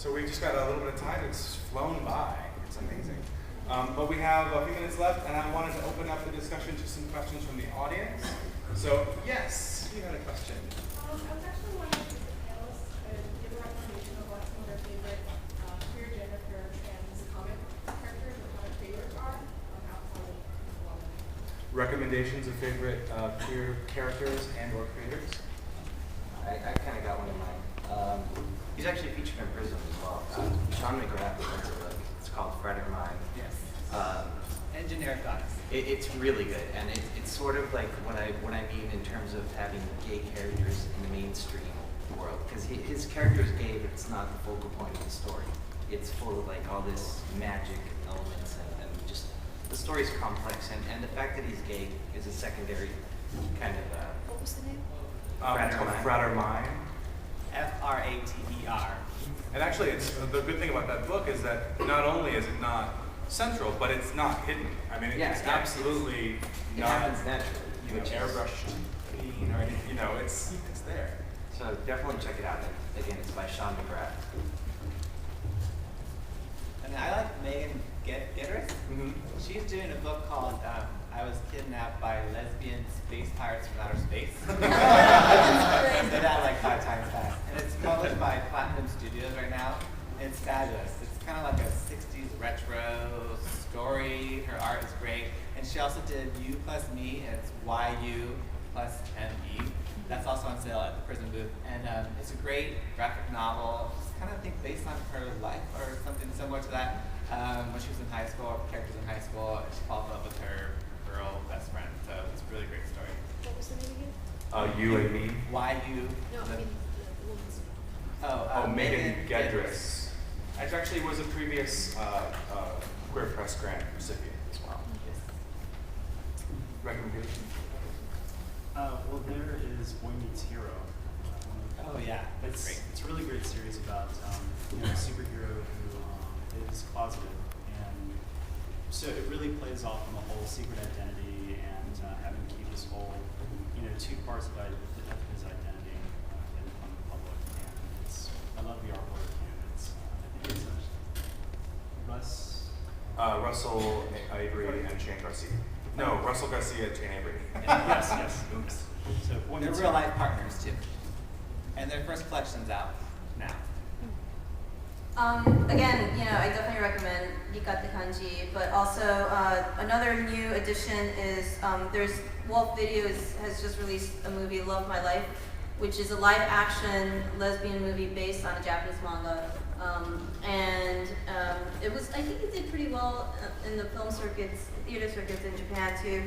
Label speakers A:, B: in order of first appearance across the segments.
A: So we just got a little bit of time. It's flown by. It's amazing. But we have a few minutes left, and I wanted to open up the discussion to some questions from the audience. So, yes, you had a question.
B: I was actually wondering if the panelists could give a recommendation of what some of their favorite queer, gender, queer, trans comic characters or comic creators are outside of the woman.
A: Recommendations of favorite queer characters and or creators?
C: I kind of got one in mind. He's actually featured in Prism as well. Sean McGrath wrote a book. It's called Fred or Mine.
D: Yes. And generic thoughts.
C: It's really good, and it's sort of like what I mean in terms of having gay characters in the mainstream world, because his character is gay, but it's not the focal point of the story. It's full of like all this magic elements, and just the story's complex, and the fact that he's gay is a secondary kind of.
E: What was the name?
A: It's called Fred or Mine.
D: Frater.
A: And actually, it's the good thing about that book is that not only is it not central, but it's not hidden. I mean, it's absolutely
C: It
A: not
C: happens naturally.
A: airbrushed clean or anything. It's there.
C: So definitely check it out. And again, it's by Sean McGrath.
D: And I like Megan Gedrich.
A: Mm-hmm.
D: She's doing a book called I Was Kidnapped by Lesbian Space Pirates from Outer Space. I said that like 5 times fast. And it's published by Platinum Studios right now. It's fabulous. It's kind of like a 60s retro story. Her art is great. And she also did You Plus Me, and it's YU plus ME. That's also on sale at the Prism booth. And it's a great graphic novel. It's kind of, I think, based on her life or something similar to that. When she was in high school, her characters in high school, she falls in love with her girl best friend. So it's a really great story.
E: What was the name again?
A: You and Me.
D: YU.
E: No, I mean the woman's
D: Oh,
A: Megan Gedrich. It actually was a previous Queer Press Grant recipient as well.
D: Yes.
A: Recommendation?
F: Well, there is Boy Meets Hero.
D: Oh yeah, that's great.
F: It's a really great series about a superhero who is closeted, and so it really plays off on the whole secret identity and having to keep this whole, 2 parts of his identity on the public. And I love the artwork, and I think it's
A: Russell Avery and Shane Garcia. No, Russell Garcia and Shane Avery.
F: yes. Oops. So Boy
D: They're
F: Meets
D: real
F: Hero.
D: life partners too. And their first collection's out now.
G: Again, I definitely recommend Rikate Kanji, but also another new addition is there's Wolf Videos has just released a movie, Love My Life, which is a live-action lesbian movie based on a Japanese manga. And I think it did pretty well in the film circuits, theater circuits in Japan too.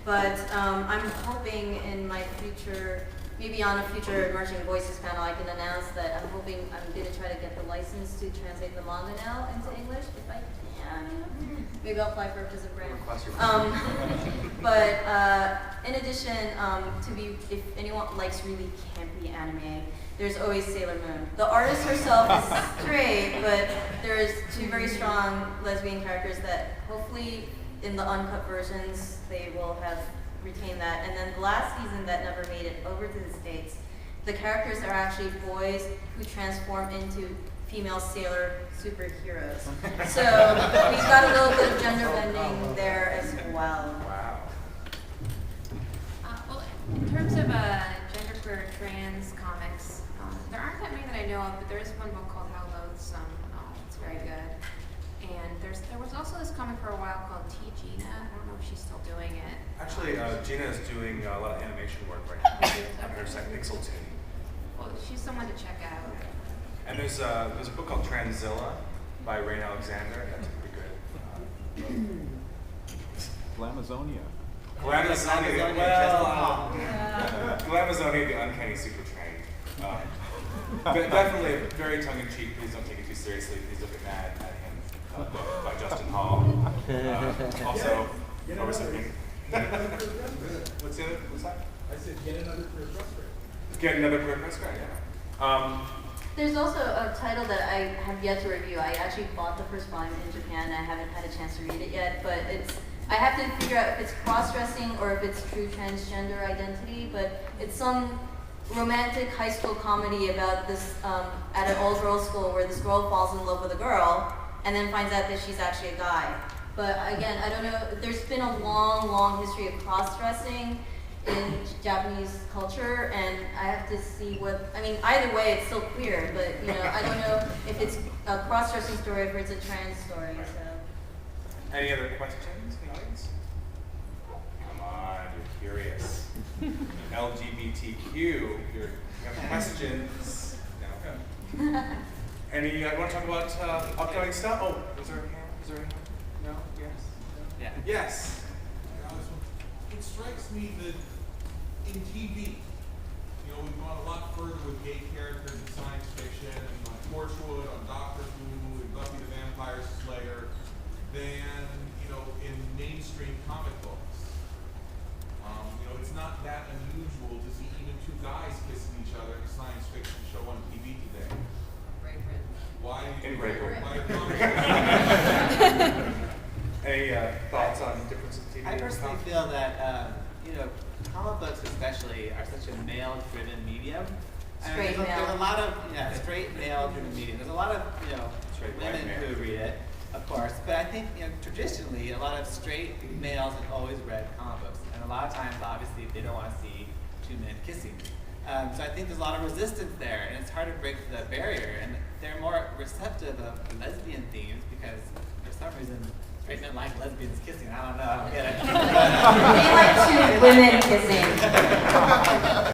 G: But I'm hoping in my future, maybe on a future Emerging Voices panel, I can announce that I'm going to try to get the license to translate the manga now into English, if I can. Maybe I'll apply for a Prism grant. But in addition, if anyone likes really campy anime, there's always Sailor Moon. The artist herself is straight, but there's 2 very strong lesbian characters that hopefully in the uncut versions they will have retained that. And then the last season that never made it over to the States, the characters are actually boys who transform into female sailor superheroes. So we've got a little bit of gender bending there as well.
A: Wow.
E: well, in terms of genderqueer trans comics, there aren't that many that I know of, but there is one book called How Loathsome. It's very good. And there was also this comic for a while called T. Gina. I don't know if she's still doing it.
A: Actually, Gina is doing a lot of animation work right now on her second Pixel Tune.
E: Well, she's someone to check out.
A: And there's a book called Tranzilla by Rain Alexander. That's pretty good.
H: Glamazonia.
A: Glamazonia. Well, Glamazonia, the Uncanny Super Train. But definitely very tongue-in-cheek. Please don't take it too seriously. Please don't get mad at him. Book by Justin Hall. Also, a recipient. What's that?
I: I said, get another queer press grant.
A: Get another queer press grant, yeah.
G: There's also a title that I have yet to review. I actually bought the first volume in Japan and I haven't had a chance to read it yet, but I have to figure out if it's cross-dressing or if it's true transgender identity, but it's some romantic high school comedy about this, at an all-girls school where this girl falls in love with a girl and then finds out that she's actually a guy. But again, I don't know, there's been a long, long history of cross-dressing in Japanese culture, and I have to see what, I mean, either way, it's still queer, but, you know, I don't know if it's a cross-dressing story or if it's a trans story, so.
A: Any other questions in the audience? Come on, you're curious. LGBTQ, you have questions? No? Any, you want to talk about upcoming stuff? Oh, is there a hand? Is there a hand? No? Yes? No?
D: Yeah.
A: Yes.
J: It strikes me that in TV, you know, we've gone a lot further with gay characters in science fiction and on Torchwood, on Doctor Who, and Buffy the Vampire Slayer than, you know, in mainstream comic books. You know, it's not that unusual to see even two guys kissing each other in a science fiction show on TV today. Why?
A: In Breaker.
J: Why comics?
A: Any thoughts on differences in TV?
D: I personally feel that, you know, comic books especially are such a male-driven medium.
G: Straight male.
D: There's a lot of, straight male-driven medium. There's a lot of, you know,
A: Straight white
D: women
A: man.
D: who read it, of course. But I think, you know, traditionally, a lot of straight males have always read comic books. And a lot of times, obviously, they don't want to see two men kissing. So I think there's a lot of resistance there, and it's hard to break the barrier. And they're more receptive of lesbian themes because, for some reason, straight men like lesbians kissing. I don't know. I don't get it.
G: They like two women kissing.